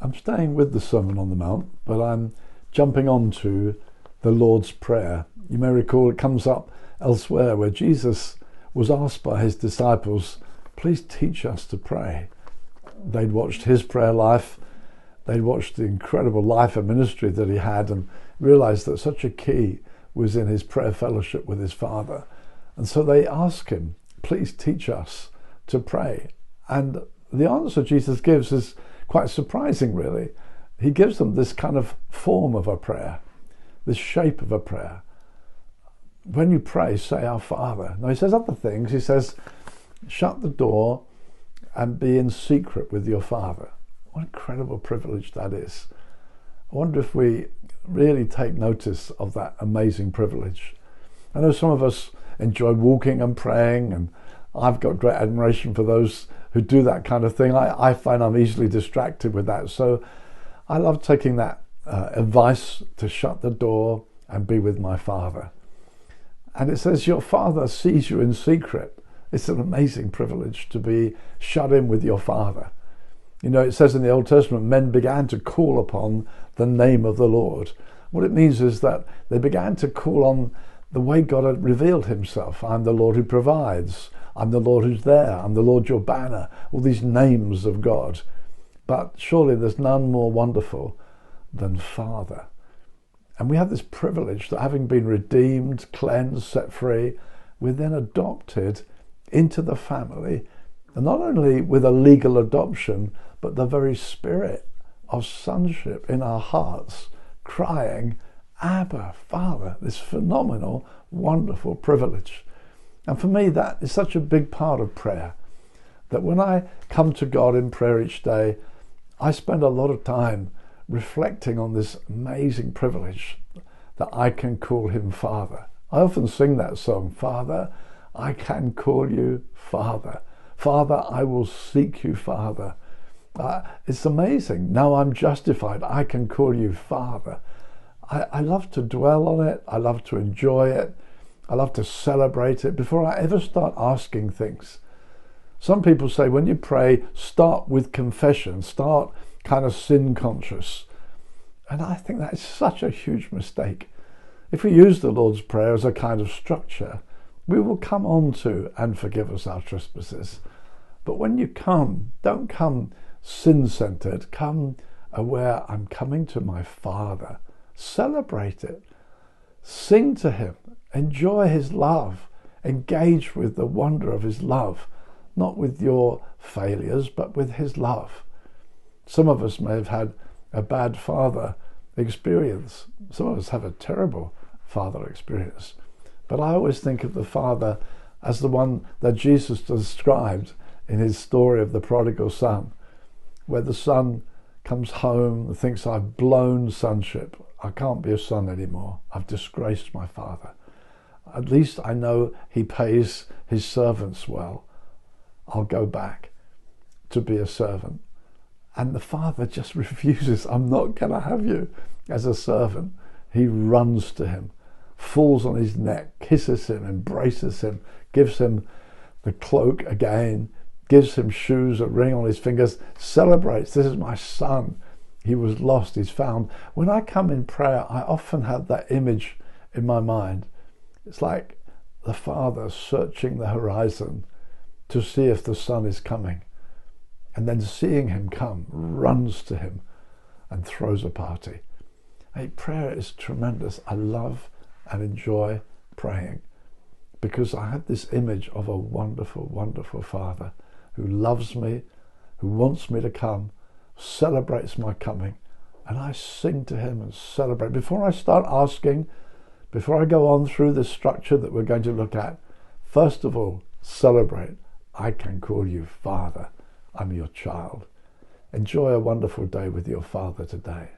I'm staying with the Sermon on the Mount, but I'm jumping on to the Lord's Prayer. You may recall it comes up elsewhere where Jesus was asked by his disciples, please teach us to pray. They'd watched his prayer life, they'd watched the incredible life and ministry that he had, and realized that such a key was in his prayer fellowship with his Father. And so they ask him, please teach us to pray. And the answer Jesus gives is quite surprising, really. He gives them this kind of form of a prayer, this shape of a prayer. When you pray, say, Our Father. Now, he says other things. He says, shut the door and be in secret with your Father. What an incredible privilege that is. I wonder if we really take notice of that amazing privilege. I know some of us enjoy walking and praying, and I've got great admiration for those who do that kind of thing. I find I'm easily distracted with that. So I love taking that advice to shut the door and be with my Father. And it says your Father sees you in secret. It's an amazing privilege to be shut in with your Father. You know, it says in the Old Testament, men began to call upon the name of the Lord. What it means is that they began to call on the way God had revealed himself. I'm the Lord who provides. I'm the Lord who's there. I'm the Lord your banner. All these names of God. But surely there's none more wonderful than Father. And we have this privilege that having been redeemed, cleansed, set free, we're then adopted into the family, and not only with a legal adoption, but the very spirit of sonship in our hearts, crying, Abba, Father, this phenomenal, wonderful privilege. And for me, that is such a big part of prayer, that when I come to God in prayer each day, I spend a lot of time reflecting on this amazing privilege that I can call him Father. I often sing that song, Father, I can call you Father. Father, I will seek you, Father. It's amazing. Now I'm justified. I can call you Father. I love to dwell on it. I love to enjoy it. I love to celebrate it before I ever start asking things. Some people say when you pray, start with confession, start kind of sin conscious. And I think that is such a huge mistake. If we use the Lord's Prayer as a kind of structure, we will come on to and forgive us our trespasses. But when you come, don't come sin-centered. Come aware I'm coming to my Father. Celebrate it. Sing to him. Enjoy his love. Engage with the wonder of his love. Not with your failures, but with his love. Some of us may have had a bad father experience. Some of us have a terrible father experience. But I always think of the Father as the one that Jesus described in his story of the prodigal son, where the son comes home and thinks, I've blown sonship. I can't be a son anymore. I've disgraced my father. At least I know he pays his servants well. I'll go back to be a servant. And the father just refuses. I'm not going to have you as a servant. He runs to him, falls on his neck, kisses him, embraces him, gives him the cloak again, gives him shoes, a ring on his fingers, celebrates. This is my son. He was lost, he's found. When I come in prayer, I often have that image in my mind. It's like the father searching the horizon to see if the son is coming. And then seeing him come, runs to him and throws a party. Hey, prayer is tremendous. I love and enjoy praying because I have this image of a wonderful, wonderful Father who loves me, who wants me to come, celebrates my coming, and I sing to him and celebrate. Before I start asking, before I go on through this structure that we're going to look at, first of all, celebrate. I can call you Father. I'm your child. Enjoy a wonderful day with your Father today.